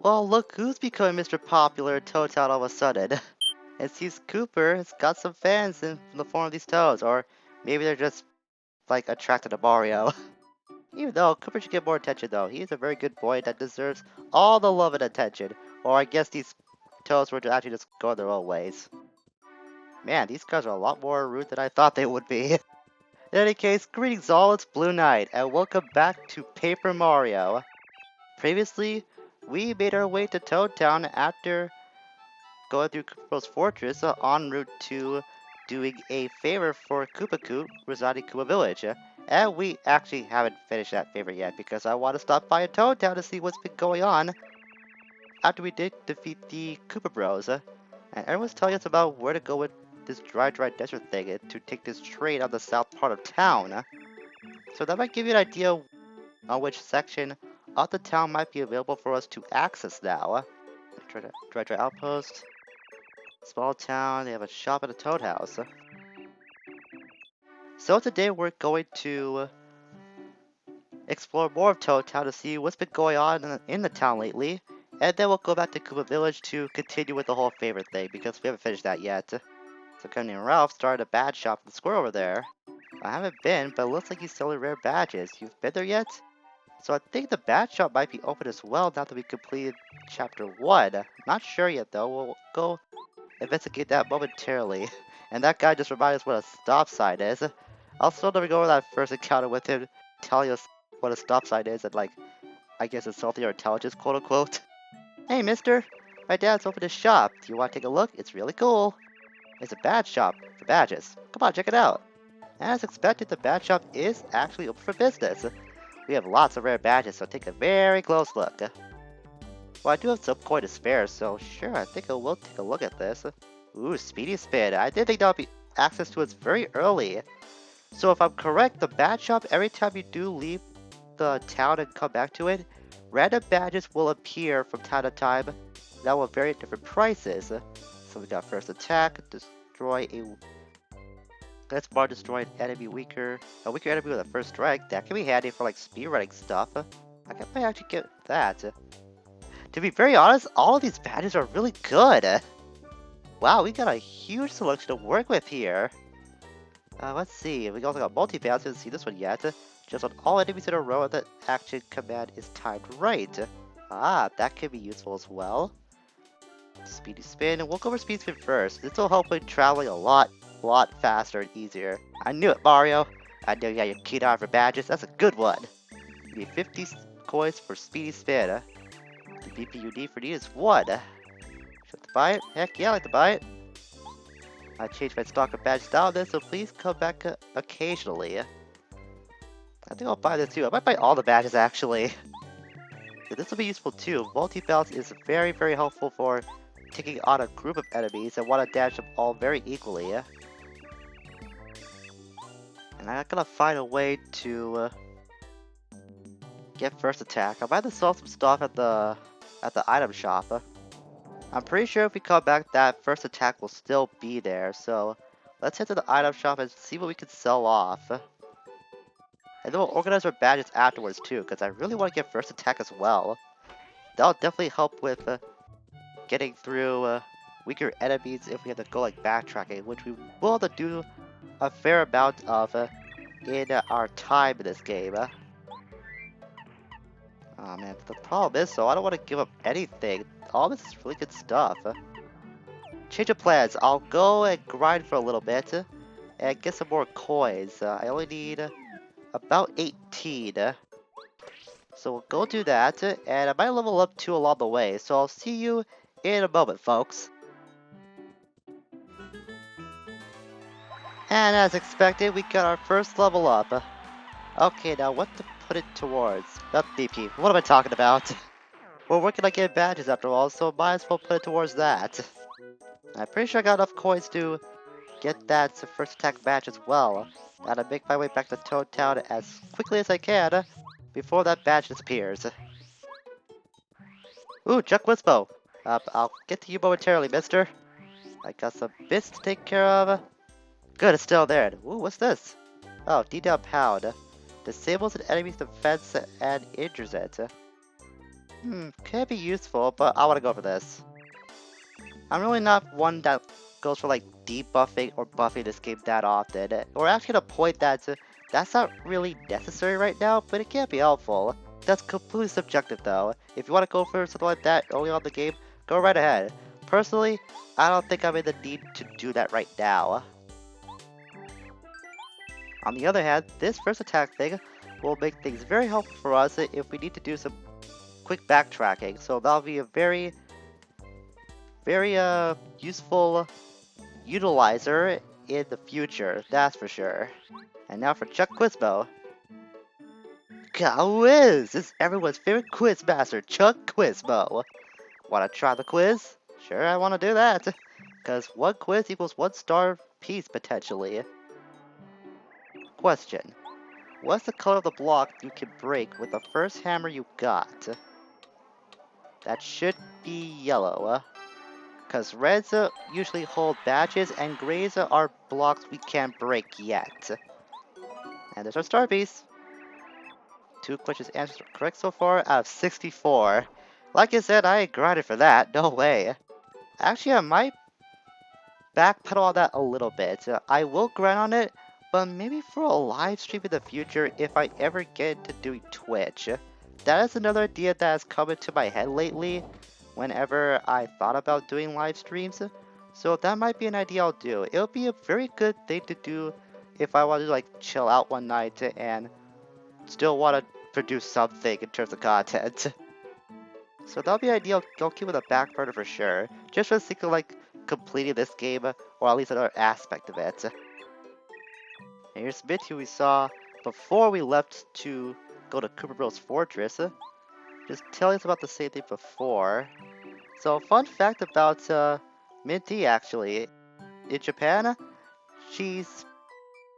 Well, look who's becoming Mr. Popular in Toad Town all of a sudden. It seems Cooper has got some fans in the form of these toads, or maybe they're just, like, attracted to Mario. Even though Cooper should get more attention though, he is a very good boy that deserves all the love and attention. Or I guess these toads were to actually just go their own ways. Man, these guys are a lot more rude than I thought they would be. In any case, greetings all, it's Blue Knight, and welcome back to Paper Mario. Previously, we made our way to Toad Town after going through Koopa's fortress en route to doing a favor for Koopa Koot residing in Koopa Village. And we actually haven't finished that favor yet because I want to stop by Toad Town to see what's been going on after we did defeat the Koopa Bros. And everyone's telling us about where to go with this dry desert thing to take this train on the south part of town. So that might give you an idea on which section of the town might be available for us to access now. Dry outpost. Small town, they have a shop at a toad house. So today we're going to explore more of Toad Town to see what's been going on in the town lately. And then we'll go back to Koopa Village to continue with the whole favorite thing because we haven't finished that yet. So Kenny and Ralph started a badge shop in the square over there. I haven't been, but it looks like he's selling rare badges. You've been there yet? So I think the badge shop might be open as well now that we completed chapter 1. Not sure yet though, we'll go investigate that momentarily. And that guy just reminded us what a stop sign is. I'll still never go over that first encounter with him telling us what a stop sign is and, like, I guess insulting our intelligence, quote unquote. Hey mister, my dad's opened a shop. Do you want to take a look? It's really cool. It's a badge shop for badges. Come on, check it out. As expected, the badge shop is actually open for business. We have lots of rare badges, so take a very close look. Well, I do have some coin to spare, so sure, I think I will take a look at this. Ooh, Speedy Spin. I did think that would be access to it very early. So if I'm correct, the badge shop, every time you do leave the town and come back to it, random badges will appear from time to time that will vary at different prices. So we got first attack, destroy a... Let's bar destroy an enemy a weaker enemy with a first strike. That can be handy for like speedrunning stuff. I might actually get that. To be very honest, all of these badges are really good. Wow, we got a huge selection to work with here. Let's see, we also got multi-bounce, didn't see this one yet. Just on all enemies in a row, the action command is timed right. Ah, that could be useful as well. Speedy Spin, and we'll go over Speed Spin first. This will help with traveling a lot faster and easier. I knew it, Mario. I know you had your keen eye for badges, that's a good one. You need 50 coins for Speedy Spin. The BP you need for these is 1. Should I like to buy it? Heck yeah, I like to buy it. I changed my stock of badges down there, so please come back occasionally. I think I'll buy this too. I might buy all the badges actually. Yeah, this will be useful too. Multi-bounce is very helpful for taking on a group of enemies and want to dash them all very equally. And I'm gonna find a way to get first attack. I might have sold some stuff at the item shop. I'm pretty sure if we come back, that first attack will still be there. So let's head to the item shop and see what we can sell off. And then we'll organize our badges afterwards too, because I really want to get first attack as well. That'll definitely help with getting through weaker enemies if we have to go like backtracking, which we will have to do a fair amount of in our time in this game. Oh man, the problem is though, I don't want to give up anything. All this is really good stuff. Change of plans. I'll go and grind for a little bit and get some more coins. I only need about 18. So we'll go do that, and I might level up 2 along the way. So I'll see you in a moment, folks. And as expected, we got our first level up. Okay, now what to put it towards? Not BP. What am I talking about? We're working on getting badges after all, so might as well put it towards that. I'm pretty sure I got enough coins to get that first attack badge as well. Gotta make my way back to Toad Town as quickly as I can before that badge disappears. Ooh, Chuck Wispo. I'll get to you momentarily, mister. I got some bits to take care of. Good, it's still there. Ooh, what's this? Oh, D-down pound. Disables an enemy's defense and injures it. Could be useful, but I want to go for this. I'm really not one that goes for like debuffing or buffing this game that often. We're actually at a point that's not really necessary right now, but it can be helpful. That's completely subjective though. If you want to go for something like that early on in the game, go right ahead. Personally, I don't think I'm in the need to do that right now. On the other hand, this first attack thing will make things very helpful for us if we need to do some quick backtracking. So that'll be a very useful utilizer in the future, that's for sure. And now for Chuck Quizbo. Quiz! It's everyone's favorite quiz master, Chuck Quizbo. Wanna try the quiz? Sure, I wanna do that. Because one quiz equals 1 star piece, potentially. Question. What's the color of the block you can break with the first hammer you got? That should be yellow. Because reds usually hold badges and grays are blocks we can't break yet. And there's our star piece. 2 questions answered correct so far out of 64. Like I said, I ain't grinded for that, no way. Actually, I might backpedal on that a little bit. I will grind on it, but maybe for a live stream in the future if I ever get into doing Twitch. That is another idea that has come into my head lately whenever I thought about doing live streams. So that might be an idea I'll do. It'll be a very good thing to do if I want to like chill out one night and still want to produce something in terms of content. So that'll be ideal. I'll keep with a back burner for sure. Just for the sake of like completing this game, or at least another aspect of it. And here's a bit who we saw before we left to go to Koopa Bros Fortress. Just telling us about the same thing before. So fun fact about Minty actually. In Japan, she's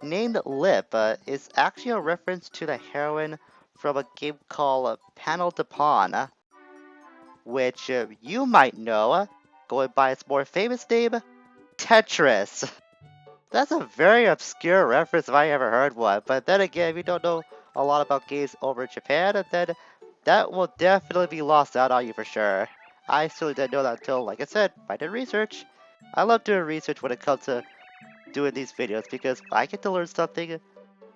named Lip. Is actually a reference to the heroine from a game called Panel de Pawn, which you might know, going by its more famous name, Tetris. That's a very obscure reference if I ever heard one, but then again, if you don't know a lot about games over in Japan, then that will definitely be lost out on you for sure. I still didn't know that until, like I said, I did research. I love doing research when it comes to doing these videos because I get to learn something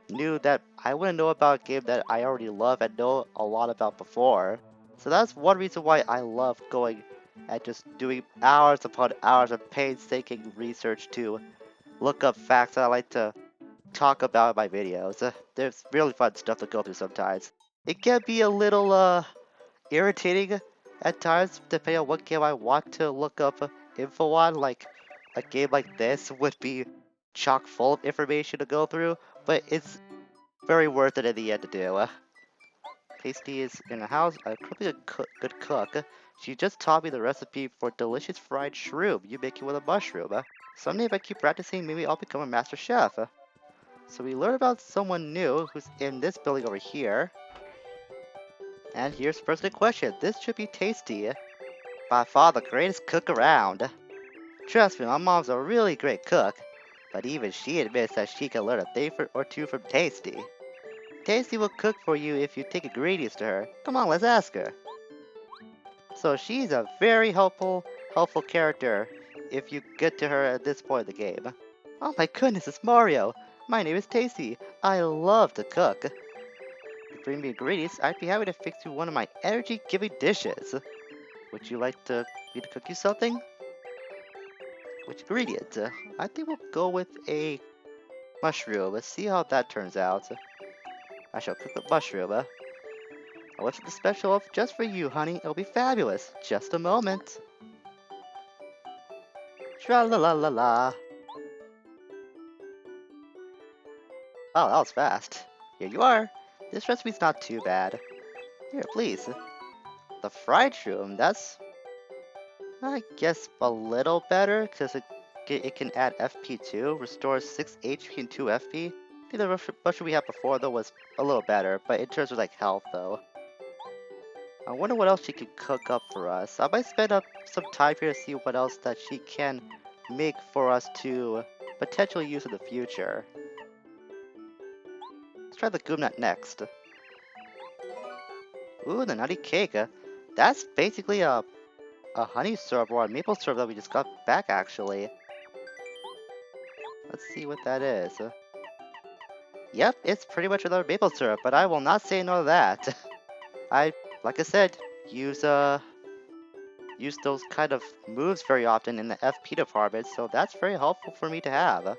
new that I wouldn't know about a game that I already love and know a lot about before. So that's one reason why I love going and just doing hours upon hours of painstaking research to look up facts that I like to talk about in my videos. There's really fun stuff to go through sometimes. It can be a little irritating at times depending on what game I want to look up info on, like a game like this would be chock full of information to go through, but it's very worth it in the end to do. Tasty is in the house, a incredibly good cook. She just taught me the recipe for delicious fried shroom you make it with a mushroom. Someday if I keep practicing, maybe I'll become a master chef. So we learn about someone new who's in this building over here. And here's the first good question. This should be Tasty. By far the greatest cook around. Trust me, my mom's a really great cook. But even she admits that she can learn a thing or two from Tasty. Tasty will cook for you if you take ingredients to her. Come on, let's ask her. So she's a very helpful character if you get to her at this point in the game. Oh my goodness, it's Mario! My name is Tasty. I love to cook. If you bring me ingredients, I'd be happy to fix you one of my energy-giving dishes. Would you like me to cook you something? Which ingredient? I think we'll go with a mushroom. Let's see how that turns out. I shall cook the mushroom. I left the special up just for you, honey. It'll be fabulous. Just a moment. Tra la la la la. Oh, that was fast. Here you are. This recipe's not too bad. Here, please. The fried shroom, that's, I guess, a little better, because it can add FP too, restores 6 HP and 2 FP. I think the mushroom we had before, though, was a little better, but in terms of, like, health, though. I wonder what else she can cook up for us. I might spend up some time here to see what else that she can make for us to potentially use in the future. Let's try the Goomnut next. Ooh, the nutty cake. That's basically a honey syrup or a maple syrup that we just got back, actually. Let's see what that is. Yep, it's pretty much another maple syrup, but I will not say no to that. Like I said, use use those kind of moves very often in the FP department, so that's very helpful for me to have.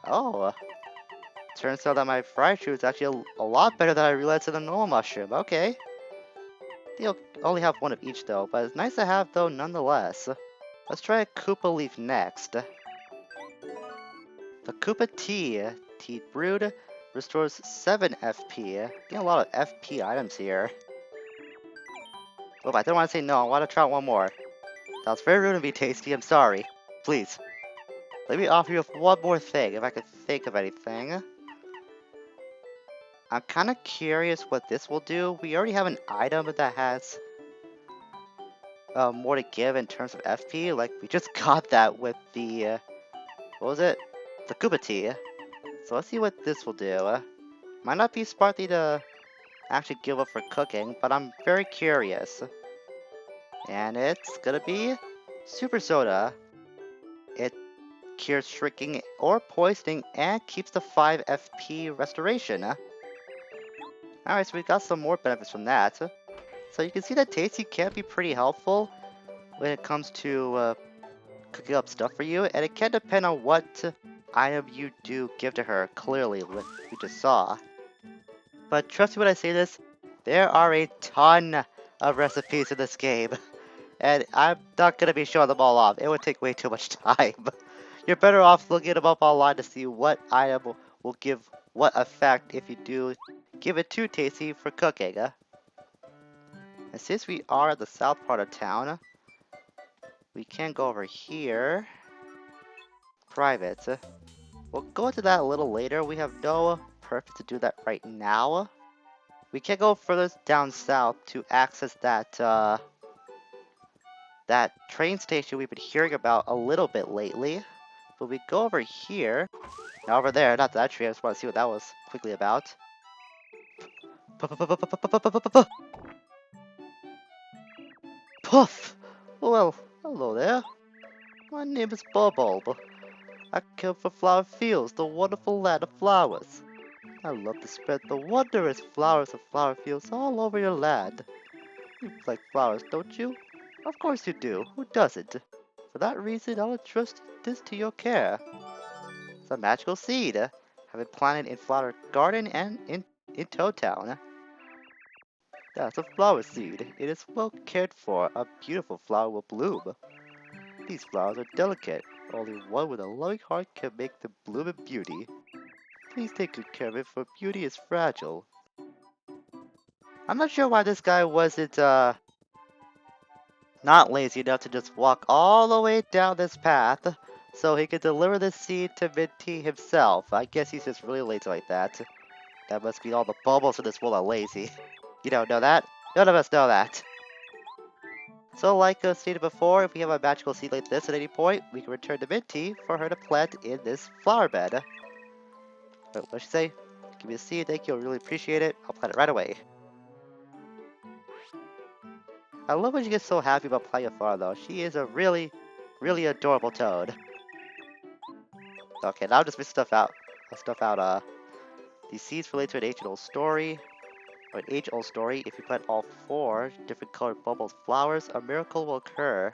Oh, turns out that my fried shroom is actually a lot better than I realized than a normal mushroom. Okay. They'll only have one of each though, but it's nice to have though nonetheless. Let's try a Koopa Leaf next. The Koopa Tea Brewed, restores 7 FP. Getting a lot of FP items here. Oh, I don't want to say no, I want to try one more. That was very rude of me, Tasty, I'm sorry. Please, let me offer you one more thing, if I could think of anything. I'm kind of curious what this will do. We already have an item that has more to give in terms of FP. Like, we just got that with the, what was it? The Koopa Tea. So let's see what this will do. Might not be smartly to actually give up for cooking, but I'm very curious. And it's gonna be Super Soda. It cures shrinking or poisoning and keeps the 5 FP restoration. Alright, so we got some more benefits from that. So you can see that Tasty can be pretty helpful when it comes to cooking up stuff for you, and it can depend on what item you do give to her, clearly, what we just saw. But trust me when I say this, there are a ton of recipes in this game, and I'm not going to be showing them all off. It would take way too much time. You're better off looking them up online to see what item will give what effect if you do give it to Tasty for cooking. And since we are at the south part of town, we can go over here. Private. We'll go into that a little later. We have no purpose to do that right now. We can go further down south to access that that train station we've been hearing about a little bit lately. But we go over here. Now over there, not that tree, I just want to see what that was quickly about. Puff! Well, hello there. My name is Bubble. I come from Flower Fields, the wonderful land of flowers. I love to spread the wondrous flowers of flower fields all over your land. You like flowers, don't you? Of course you do. Who doesn't? For that reason, I'll entrust this to your care. It's a magical seed. Have it planted in Flower Garden and in Toad Town. That's a flower seed. It is well cared for. A beautiful flower will bloom. These flowers are delicate. Only one with a loving heart can make them bloom in beauty. Please take good care of it, for beauty is fragile. I'm not sure why this guy wasn't, not lazy enough to just walk all the way down this path so he could deliver the seed to Minty himself. I guess he's just really lazy like that. That must be all the bubbles in this world are lazy. You don't know that? None of us know that. So like I stated before, if we have a magical seed like this at any point, we can return to Minty for her to plant in this flower bed. What'd she say? Give me a seed, thank you, I really appreciate it. I'll plant it right away. I love when she gets so happy about playing a flower though. She is a really, really adorable toad. Okay, now I'll just miss stuff out. These seeds relate to an ancient-old story. Or an age-old story. If you plant all 4 different colored bubbles flowers, a miracle will occur.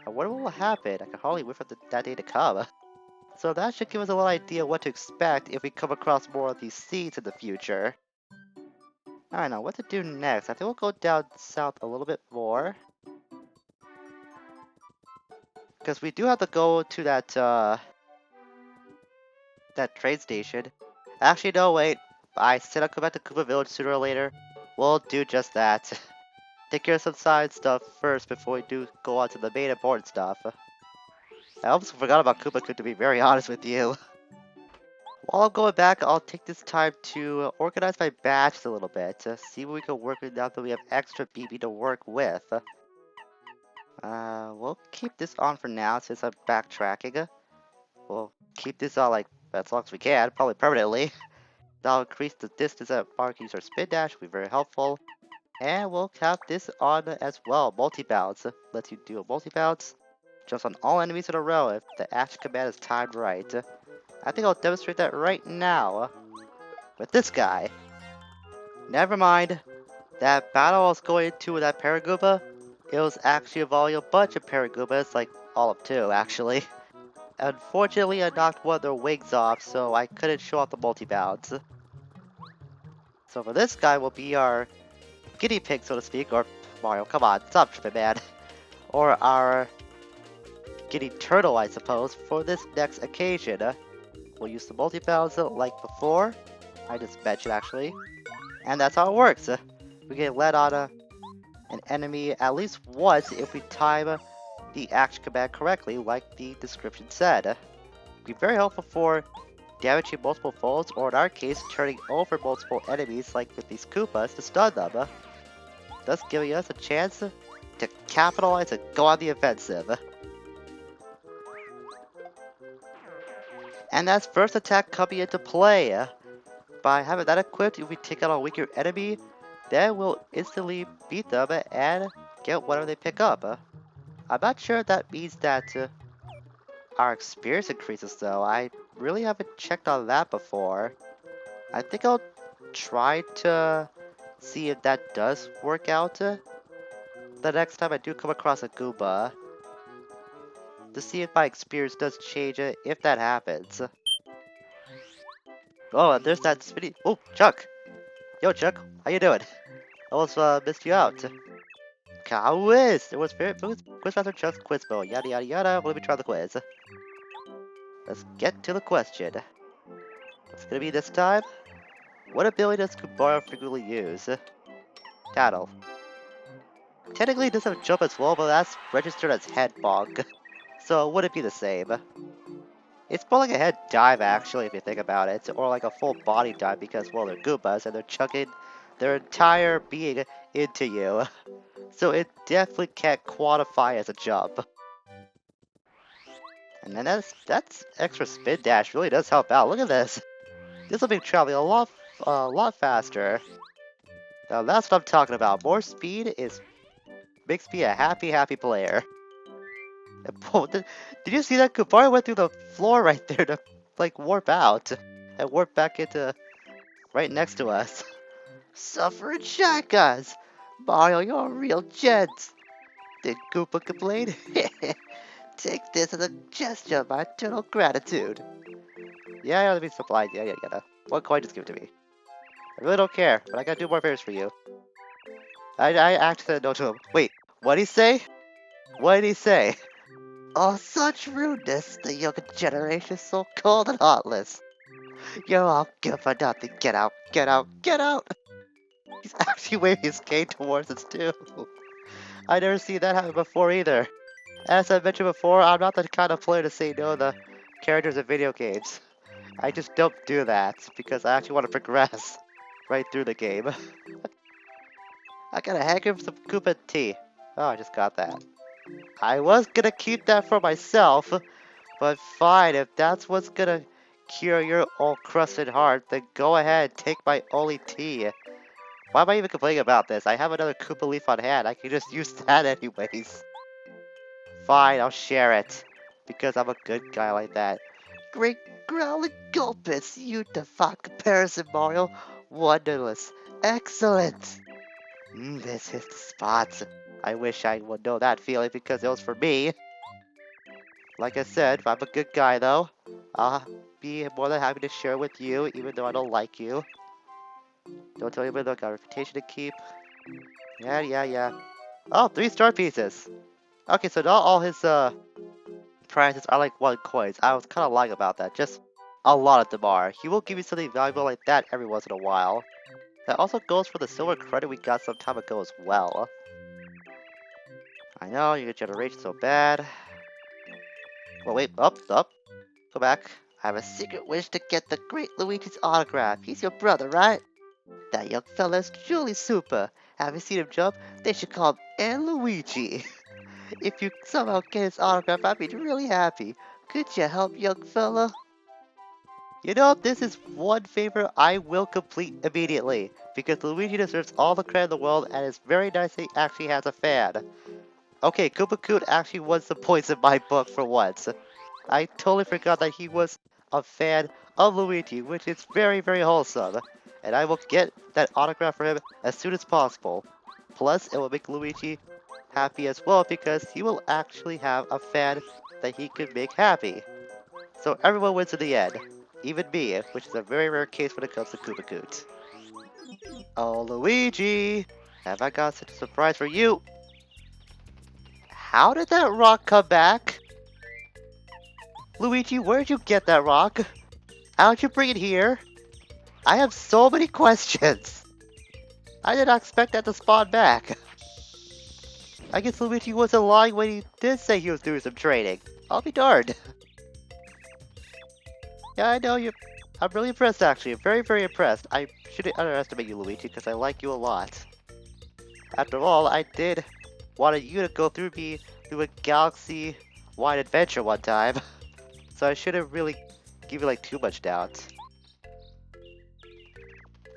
I wonder what will happen. I can hardly wait for that day to come. So that should give us a little idea what to expect if we come across more of these seeds in the future. I don't know what to do next. I think we'll go down south a little bit more. Because we do have to go to that train station. Actually, no, wait. I said I'll come back to Koopa Village sooner or later. We'll do just that. Take care of some side stuff first before we do go on to the main important stuff. I almost forgot about Koopa Koot, to be very honest with you. While I'm going back, I'll take this time to organize my batches a little bit to see what we can work with now that we have extra BB to work with. We'll keep this on for now since I'm backtracking. We'll keep this on like as long as we can, probably permanently. That'll increase the distance that Mark uses our spin dash, will be very helpful. And we'll have this on as well. Multi-bounce. Lets you do a multi-bounce. Jumps on all enemies in a row if the action command is timed right. I think I'll demonstrate that right now with this guy. Never mind. That battle I was going to with that Paragoopa, it was actually involving a bunch of Paragoopas, like all of two actually. Unfortunately, I knocked one of their wings off, so I couldn't show off the multi-bounce. So for this guy will be our guinea pig, so to speak, or Mario, come on, stop tripping, man. Or our guinea turtle, I suppose, for this next occasion. We'll use the multi-bounce like before, I just mentioned actually, and that's how it works. We get led on an enemy at least once if we time the action command correctly, like the description said. Be very helpful for damaging multiple foes, or in our case, turning over multiple enemies like with these Koopas to stun them, thus giving us a chance to capitalize and go on the offensive. And that's first attack coming into play. By having that equipped, if we take out a weaker enemy, then we'll instantly beat them and get whatever they pick up. I'm not sure if that means that our experience increases though. I really haven't checked on that before. I think I'll try to see if that does work out the next time I do come across a Goomba. To see if my experience does change if that happens. Oh, and there's that spinny. Oh, Chuck! Yo, Chuck, how you doing? I almost missed you out. Quiz! It was Quizmaster Chuck's quiz mode. Yada yada yada. Well, let me try the quiz. Let's get to the question. What's gonna be this time? What ability does Kubara frequently use? Tattle. Technically, it doesn't jump as well, but that's registered as head bonk. So, would it be the same? It's more like a head dive, actually, if you think about it. Or like a full body dive because, well, they're Goombas and they're chucking their entire being into you. So it definitely can't quantify as a jump. And then that's extra spin dash really does help out. Look at this. This will make traveling a lot faster. Now that's what I'm talking about. More speed makes me a happy player. Did you see that? Kupari went through the floor right there to like warp out and warp back into right next to us. Suffering shotguns! Mario, you're a real gent! Did Koopa complain? Take this as a gesture of my eternal gratitude. Yeah, let me supply. Yeah. One coin, just give it to me. I really don't care, but I gotta do more favors for you. I actually said no to him. Wait, what'd he say? What did he say? Oh, such rudeness! The younger generation is so cold and heartless. You're all good for nothing. Get out, get out, get out! He's actually waving his cane towards us too. I never seen that happen before either. As I mentioned before, I'm not the kind of player to say no to the characters in video games. I just don't do that because I actually want to progress right through the game. I got a hanger for some Koopa tea. Oh, I just got that. I was gonna keep that for myself, but fine, if that's what's gonna cure your old crusted heart, then go ahead, take my only tea. Why am I even complaining about this? I have another Koopa leaf on hand, I can just use that anyways. Fine, I'll share it, because I'm a good guy like that. Great growling gulpits, you defy comparison, Mario. Wonderless. Excellent. This is the spot. I wish I would know that feeling because it was for me. Like I said, I'm a good guy though. I'll be more than happy to share with you, even though I don't like you. Don't tell anybody I got a reputation to keep. Yeah. Oh, 3 star pieces. Okay, so not all his prizes are like 1 coins. I was kind of lying about that. Just a lot of them are. He will give you something valuable like that every once in a while. That also goes for the silver credit we got some time ago as well. I know, your generation's so bad. Well, wait, up. Go back. I have a secret wish to get the great Luigi's autograph. He's your brother, right? That young fella's truly super. Have you seen him jump? They should call him Air Luigi. If you somehow get his autograph, I'd be really happy. Could you help, young fella? You know, this is one favor I will complete immediately. because Luigi deserves all the credit in the world and it's very nice that he actually has a fan. Okay, Koopa Koot actually wins the points in my book for once. I totally forgot that he was a fan of Luigi, which is very, very wholesome. And I will get that autograph for him as soon as possible. Plus, it will make Luigi happy as well because he will actually have a fan that he can make happy. So everyone wins in the end. Even me, which is a very rare case when it comes to Koopa Koot. Oh, Luigi! Have I got such a surprise for you? How did that rock come back? Luigi, where'd you get that rock? How'd you bring it here? I have so many questions. I did not expect that to spawn back. I guess Luigi wasn't lying when he did say he was doing some training. I'll be darned. Yeah, I know you. I'm really impressed actually. I'm very, very impressed. I shouldn't underestimate you, Luigi, because I like you a lot. After all, I did wanted you to go through me through a galaxy-wide adventure one time. So I shouldn't really give you like too much doubt.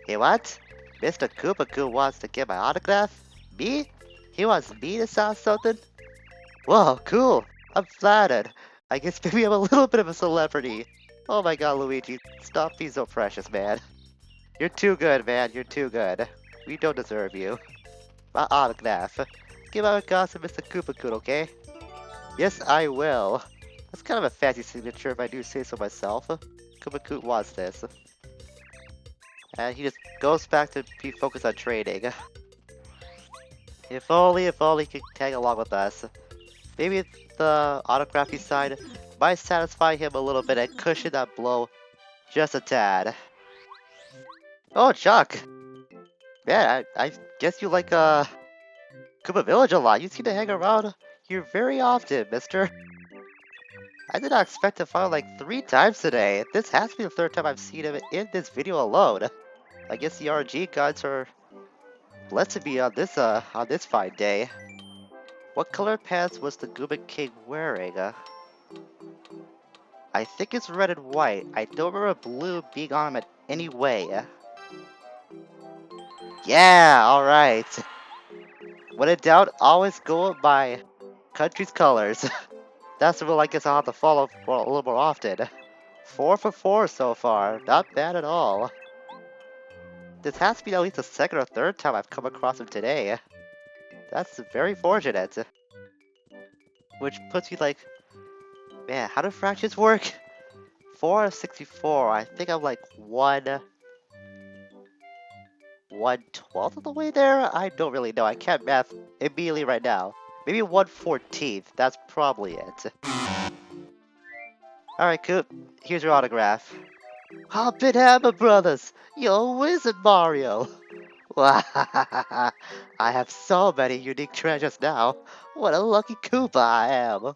Hey, what? Mr. Koopa Koot wants to get my autograph? Me? He wants me to sign something? Whoa, cool. I'm flattered. I guess maybe I'm a little bit of a celebrity. Oh my god, Luigi. Stop being so precious, man. You're too good, man. You're too good. We don't deserve you. My autograph. Give out a gossip, Mr. Koopa Koot, okay? Yes, I will. That's kind of a fancy signature if I do say so myself. Koopa Koot wants this. And he just goes back to be focused on trading. If only he could tag along with us. Maybe the autograph he signed might satisfy him a little bit and cushion that blow just a tad. Oh, Chuck! Man, I guess you like Koopa Village a lot. You seem to hang around here very often, mister. I did not expect to find like 3 times today. This has to be the 3rd time I've seen him in this video alone. I guess the RNG gods are blessed to be on this fine day. What color pants was the Gooba King wearing? I think it's red and white. I don't remember blue being on him in any way. Yeah, alright. When in doubt, always go by country's colors. That's the rule I guess I'll have to follow for a little more often. 4 for 4 so far. Not bad at all. This has to be at least the 2nd or 3rd time I've come across him today. That's very fortunate. Which puts me like, man, how do fractions work? 4 out of 64. I think I'm like 1/12 of the way there? I don't really know. I can't math immediately right now. Maybe 1/14. That's probably it. Alright, Coop. Here's your autograph. Hop and Hammer Brothers! You're a wizard, Mario! I have so many unique treasures now. What a lucky Koopa I am.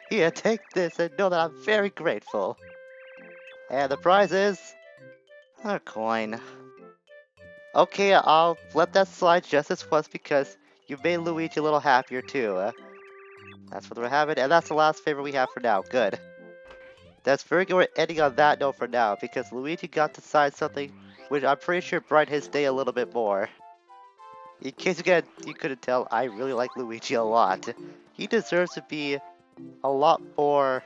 Here, take this and know that I'm very grateful. And the prize is a coin. Okay, I'll let that slide just this once because you made Luigi a little happier too. That's what we're having, and that's the last favor we have for now. Good. That's very good. We're ending on that note for now because Luigi got to sign something which I'm pretty sure brightened his day a little bit more. In case you couldn't tell, I really like Luigi a lot. He deserves to be a lot more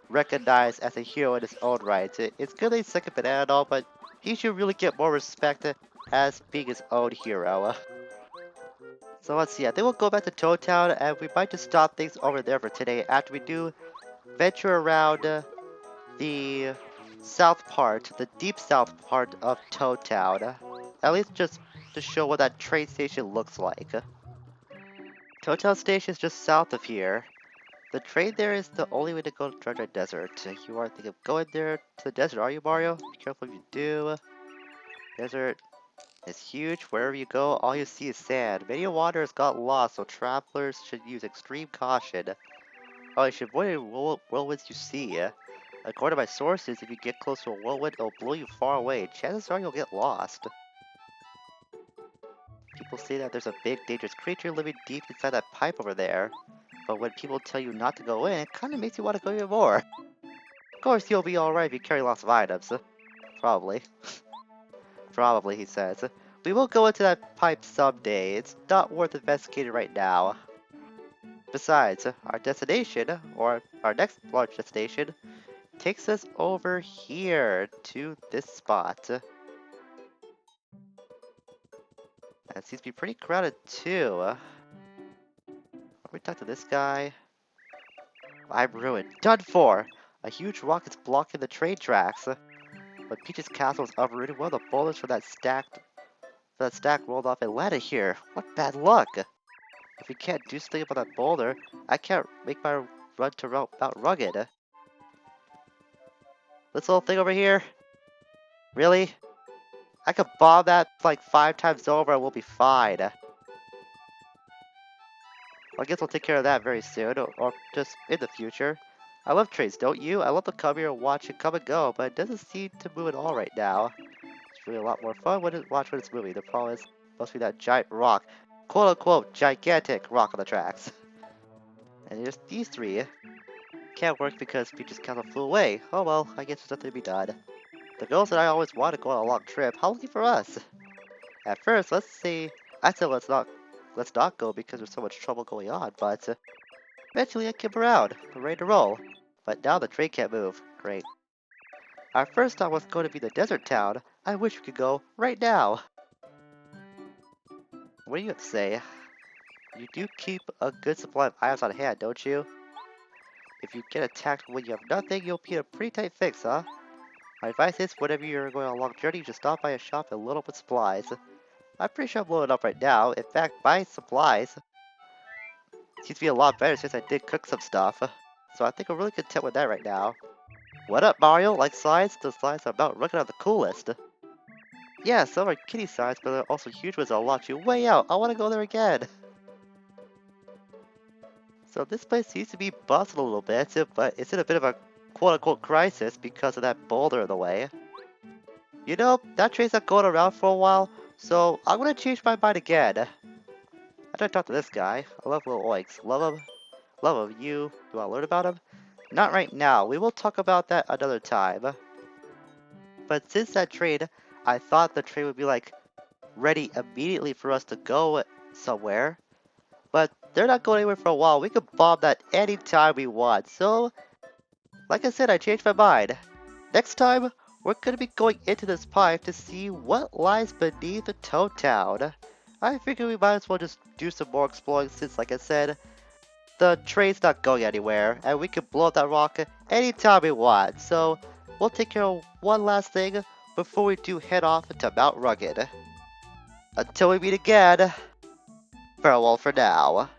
recognized as a hero in his own right. It's good that he's second banana and all, but he should really get more respect as being his own hero. So let's see, I think we'll go back to Toad Town and we might just stop things over there for today after we do venture around the south part, the deep south part of Toad Town. At least just to show what that train station looks like. Toad Town Station is just south of here. The train there is the only way to go to Dry Desert. You aren't thinking of going there to the desert, are you, Mario? Be careful if you do. Desert is huge. Wherever you go, all you see is sand. Many wanderers got lost, so travelers should use extreme caution. Oh, you should avoid any whirlwinds you see. According to my sources, if you get close to a whirlwind, it'll blow you far away. Chances are you'll get lost. People say that there's a big, dangerous creature living deep inside that pipe over there. But when people tell you not to go in, it kinda makes you want to go even more. Of course, you'll be alright if you carry lots of items. Probably. Probably, he says. we will go into that pipe someday. It's not worth investigating right now. Besides, our destination, or our next large destination, takes us over here to this spot. And it seems to be pretty crowded too. Let me talk to this guy. I'm ruined. Done for! A huge rock is blocking the train tracks. When Peach's castle was uprooted, one of the boulders from that stack rolled off and landed here. What bad luck! If we can't do something about that boulder, I can't make my run to Mount Rugged. This little thing over here? Really? I could bomb that like 5 times over and we'll be fine. Well, I guess we'll take care of that very soon, or just in the future. I love trains, don't you? I love to come here and watch it come and go, but it doesn't seem to move at all right now. It's really a lot more fun when watch when it's moving. The problem is, must be that giant rock. Quote unquote, gigantic rock on the tracks. And there's these 3. Can't work because Peach's castle flew away. Oh well, I guess there's nothing to be done. The girls and I always wanted to go on a long trip. How lucky for us! At first, I said let's not go because there's so much trouble going on, but eventually I came around. I'm ready to roll. But now the train can't move. Great. Our first stop was going to be the desert town. I wish we could go right now. What do you have to say? You do keep a good supply of items on hand, don't you? If you get attacked when you have nothing, you'll be in a pretty tight fix, huh? My advice is, whenever you're going on a long journey, just stop by a shop and load up with supplies. I'm pretty sure I'm loaded up right now. In fact, buying supplies seems to be a lot better since I did cook some stuff. So I think I'm really content with that right now. What up, Mario? Like slides? The slides are about Rugged are the coolest. Yeah, some are kitty sides, but there are also huge ones that'll launch you way out. I want to go there again. So this place seems to be busted a little bit, but it's in a bit of a quote-unquote crisis because of that boulder in the way. You know, that train's not going around for a while, so I'm gonna change my mind again. I tried to talk to this guy. I love little oinks. Love him. Love him. You want to learn about him? Not right now. We will talk about that another time. But since that train, I thought the train would be like ready immediately for us to go somewhere. But they're not going anywhere for a while. We can bomb that anytime we want. So, like I said, I changed my mind. Next time, we're going to be going into this pipe to see what lies beneath the Toad Town. I figure we might as well just do some more exploring since, like I said, the train's not going anywhere. And we can blow up that rock anytime we want. So, we'll take care of one last thing before we do head off to Mount Rugged. Until we meet again. Farewell for now.